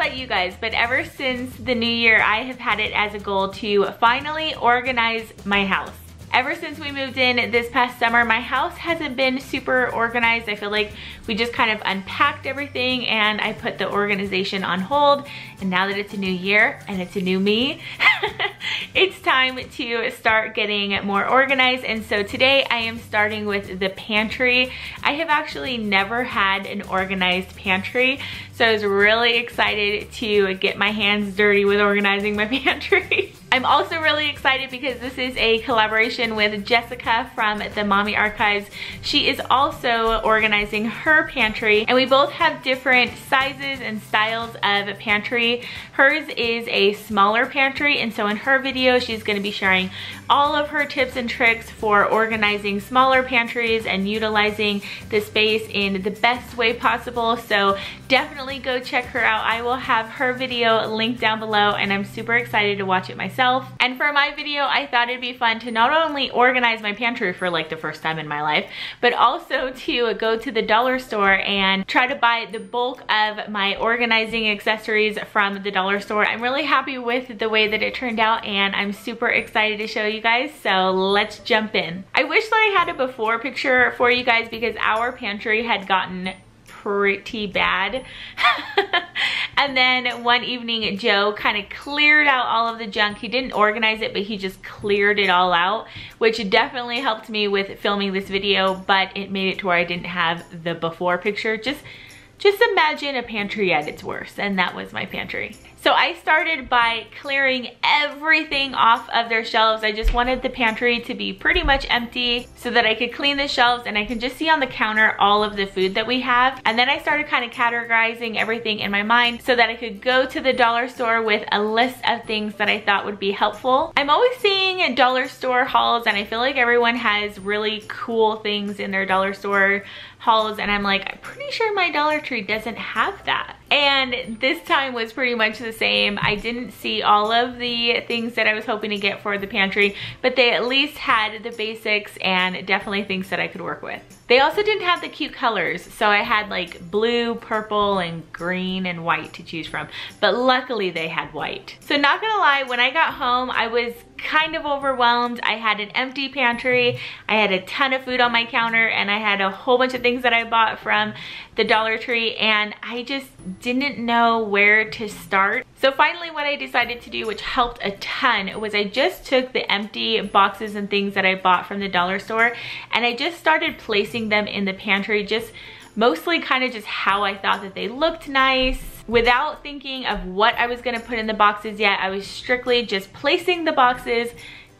about you guys, but ever since the new year, I have had it as a goal to finally organize my house. Ever since we moved in this past summer, my house hasn't been super organized. I feel like we just kind of unpacked everything and I put the organization on hold. And now that it's a new year and it's a new me, it's time to start getting more organized. And so today I am starting with the pantry. I have actually never had an organized pantry, so I was really excited to get my hands dirty with organizing my pantry. I'm also really excited because this is a collaboration with Jessica from the Mommy Archives. She is also organizing her pantry, and we both have different sizes and styles of pantry. Hers is a smaller pantry, and so in her video she's going to be sharing all of her tips and tricks for organizing smaller pantries and utilizing the space in the best way possible. So definitely go check her out. I will have her video linked down below, and I'm super excited to watch it myself. And for my video, I thought it'd be fun to not only organize my pantry for like the first time in my life, but also to go to the dollar store and try to buy the bulk of my organizing accessories from the dollar store. I'm really happy with the way that it turned out, and I'm super excited to show you guys, so let's jump in. I wish that I had a before picture for you guys because our pantry had gotten pretty bad. And then one evening Joe kind of cleared out all of the junk. He didn't organize it, but he just cleared it all out, which definitely helped me with filming this video, but it made it to where I didn't have the before picture. Just imagine a pantry at its worst, and that was my pantry. So I started by clearing everything off of their shelves. I just wanted the pantry to be pretty much empty so that I could clean the shelves and I can just see on the counter all of the food that we have. And then I started kind of categorizing everything in my mind so that I could go to the dollar store with a list of things that I thought would be helpful. I'm always seeing dollar store hauls, and I feel like everyone has really cool things in their dollar store hauls, and I'm like, I'm pretty sure my Dollar Tree doesn't have that. And this time was pretty much the same. I didn't see all of the things that I was hoping to get for the pantry, but they at least had the basics and definitely things that I could work with. They also didn't have the cute colors, so I had like blue, purple, and green and white to choose from, but luckily they had white. So not gonna lie, when I got home, I was kind of overwhelmed. I had an empty pantry, I had a ton of food on my counter, and I had a whole bunch of things that I bought from the Dollar Tree, and I just didn't know where to start. So finally what I decided to do, which helped a ton, was I just took the empty boxes and things that I bought from the dollar store, and I just started placing them in the pantry, just mostly kind of just how I thought that they looked nice, without thinking of what I was gonna put in the boxes yet. I was strictly just placing the boxes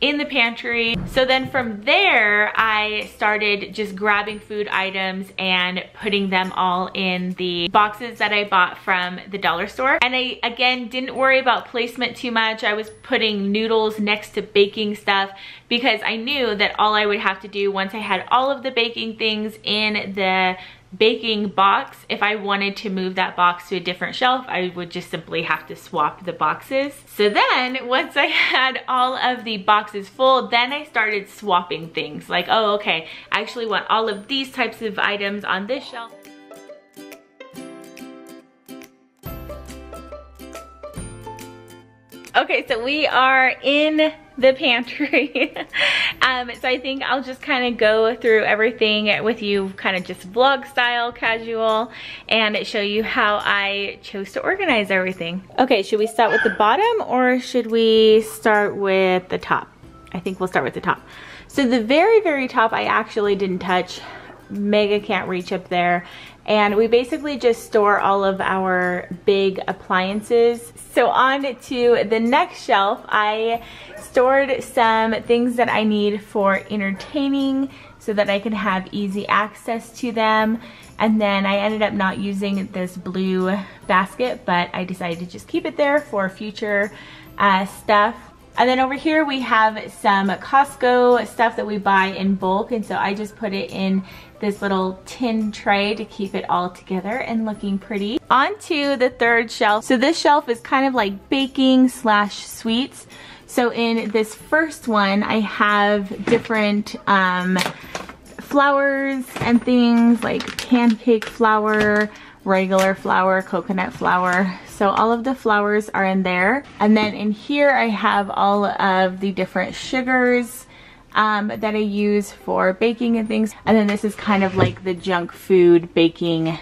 in the pantry. So then from there, I started just grabbing food items and putting them all in the boxes that I bought from the dollar store. And I, again, didn't worry about placement too much. I was putting noodles next to baking stuff because I knew that all I would have to do once I had all of the baking things in the baking box, if I wanted to move that box to a different shelf, I would just simply have to swap the boxes. So then once I had all of the boxes full, then I started swapping things like, oh, okay, I actually want all of these types of items on this shelf. Okay, so we are in the pantry. So I think I'll just kind of go through everything with you, kind of just vlog style, casual, and show you how I chose to organize everything. Okay, should we start with the bottom or should we start with the top? I think we'll start with the top. So the very, very top I actually didn't touch. Mega can't reach up there. And we basically just store all of our big appliances. So on to the next shelf, I stored some things that I need for entertaining so that I can have easy access to them. And then I ended up not using this blue basket, but I decided to just keep it there for future stuff. And then over here we have some Costco stuff that we buy in bulk, and so I just put it in this little tin tray to keep it all together and looking pretty. On to the third shelf. So this shelf is kind of like baking slash sweets. So in this first one I have different flours and things like pancake flour, regular flour, coconut flour, So all of the flowers are in there. And then in here I have all of the different sugars that I use for baking and things. And then this is kind of like the junk food baking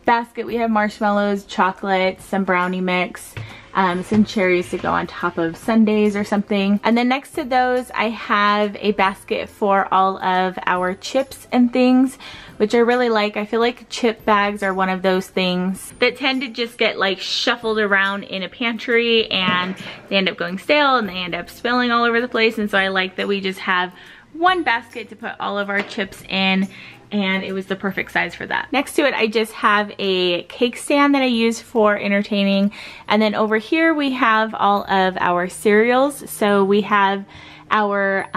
basket. We have marshmallows, chocolate, some brownie mix, some cherries to go on top of sundaes or something. And then next to those I have a basket for all of our chips and things, which I really like. I feel like chip bags are one of those things that tend to just get like shuffled around in a pantry and they end up going stale and they end up spilling all over the place. And so I like that we just have one basket to put all of our chips in, and it was the perfect size for that. Next to it I just have a cake stand that I use for entertaining, and then over here we have all of our cereals. So we have our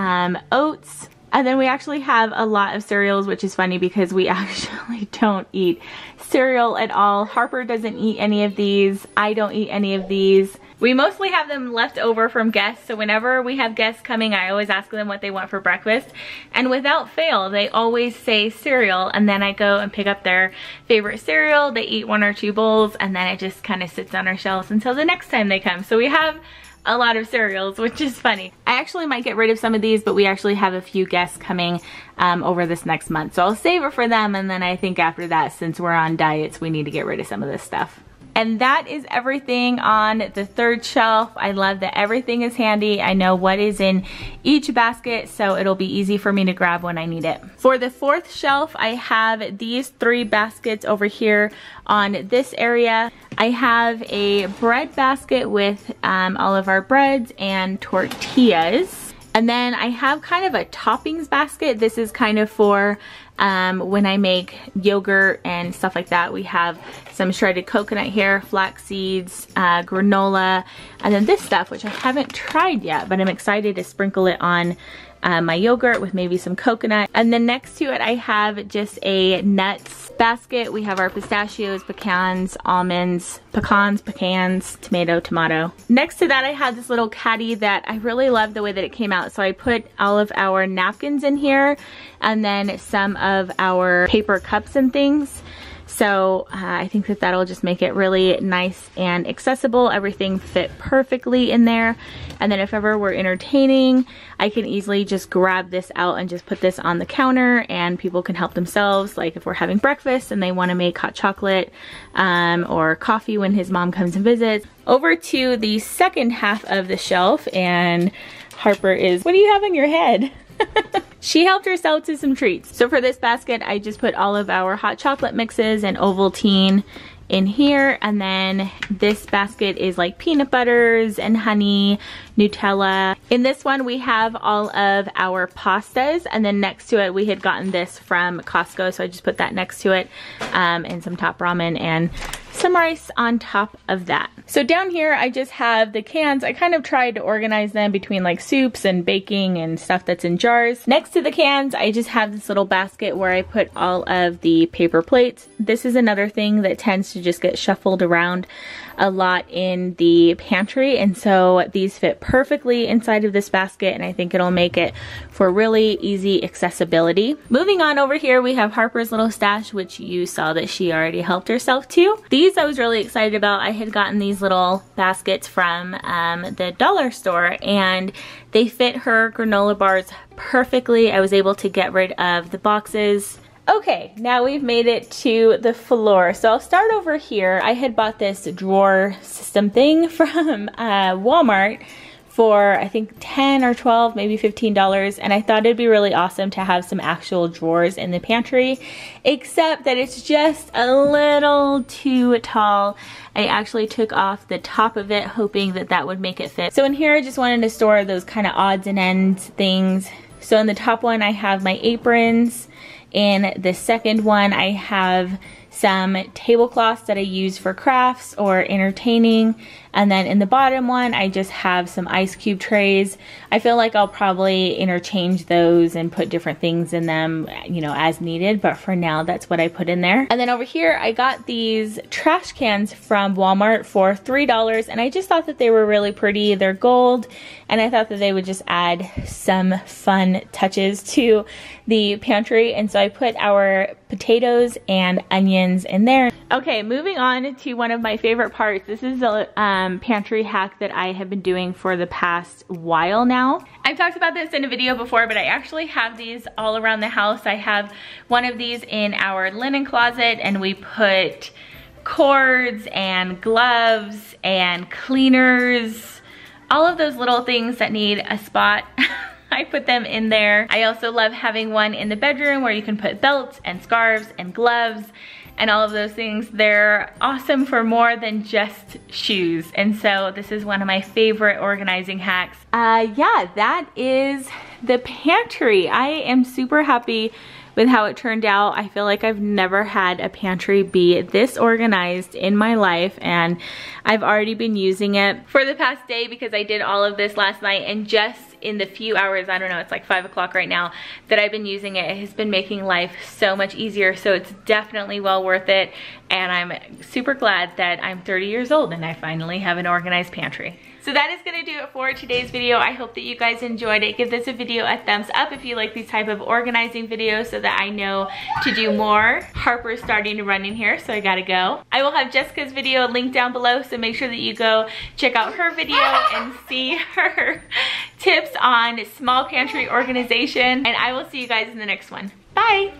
oats, and then we actually have a lot of cereals, which is funny because we actually don't eat cereal at all. Harper doesn't eat any of these. I don't eat any of these. We mostly have them left over from guests, so whenever we have guests coming, I always ask them what they want for breakfast. And without fail, they always say cereal, and then I go and pick up their favorite cereal. They eat 1 or 2 bowls, and then it just kind of sits on our shelves until the next time they come. So we have a lot of cereals, which is funny. I actually might get rid of some of these, but we actually have a few guests coming over this next month. So I'll save it for them, and then I think after that, since we're on diets, we need to get rid of some of this stuff. And that is everything on the 3rd shelf. I love that everything is handy. I know what is in each basket, so it'll be easy for me to grab when I need it. For the 4th shelf, I have these 3 baskets over here on this area. I have a bread basket with all of our breads and tortillas. And then I have kind of a toppings basket. This is kind of for when I make yogurt and stuff like that. We have some shredded coconut here, flax seeds, granola, and then this stuff, which I haven't tried yet, but I'm excited to sprinkle it on my yogurt with maybe some coconut. And then next to it I have just a nuts basket. We have our pistachios, pecans, almonds, pecans, tomato. Next to that I have this little caddy that I really love the way that it came out. So I put all of our napkins in here and then some of our paper cups and things. So I think that that'll just make it really nice and accessible. Everything fit perfectly in there. And then if ever we're entertaining, I can easily just grab this out and just put this on the counter and people can help themselves. Like if we're having breakfast and they want to make hot chocolate or coffee when his mom comes and visits. Over to the 2nd half of the shelf, and Harper is, what do you have on your head? She helped herself to some treats. So for this basket, I just put all of our hot chocolate mixes and Ovaltine in here. And then this basket is like peanut butters and honey, Nutella. In this one, we have all of our pastas. And then next to it, we had gotten this from Costco. So I just put that next to it and some top ramen and some rice on top of that. So down here I just have the cans. I kind of tried to organize them between like soups and baking and stuff that's in jars. Next to the cans I just have this little basket where I put all of the paper plates. This is another thing that tends to just get shuffled around a lot in the pantry, and so these fit perfectly inside of this basket, and I think it'll make it for really easy accessibility. Moving on over here, we have Harper's little stash, which you saw that she already helped herself to. These I was really excited about. I had gotten these little baskets from the dollar store, and they fit her granola bars perfectly. I was able to get rid of the boxes. Okay, now we've made it to the floor. So I'll start over here. I had bought this drawer system thing from Walmart for I think 10 or 12, maybe $15, and I thought it'd be really awesome to have some actual drawers in the pantry, except that it's just a little too tall. I actually took off the top of it hoping that that would make it fit. So in here I just wanted to store those kind of odds and ends things. So in the top one I have my aprons. In the second one, I have some tablecloths that I use for crafts or entertaining. And then in the bottom one, I just have some ice cube trays. I feel like I'll probably interchange those and put different things in them, you know, as needed. But for now, that's what I put in there. And then over here, I got these trash cans from Walmart for $3. And I just thought that they were really pretty. They're gold. And I thought that they would just add some fun touches to the pantry. And so I put our potatoes and onions items in there. Okay, moving on to one of my favorite parts. This is a pantry hack that I have been doing for the past while now. I've talked about this in a video before, but I actually have these all around the house. I have one of these in our linen closet, and we put cords and gloves and cleaners, all of those little things that need a spot. I put them in there. I also love having one in the bedroom where you can put belts and scarves and gloves and all of those things. They're awesome for more than just shoes. And so this is one of my favorite organizing hacks. Yeah, that is the pantry. I am super happy with how it turned out. I feel like I've never had a pantry be this organized in my life, and I've already been using it for the past day because I did all of this last night, and just in the few hours, I don't know, it's like 5 o'clock right now, that I've been using it, it has been making life so much easier. So it's definitely well worth it, and I'm super glad that I'm 30 years old and I finally have an organized pantry. So that is gonna do it for today's video. I hope that you guys enjoyed it. Give this a video a thumbs up if you like these type of organizing videos so that I know to do more. Harper's starting to run in here, so I gotta go. I will have Jessica's video linked down below, so make sure that you go check out her video and see her tips on small pantry organization. And I will see you guys in the next one. Bye.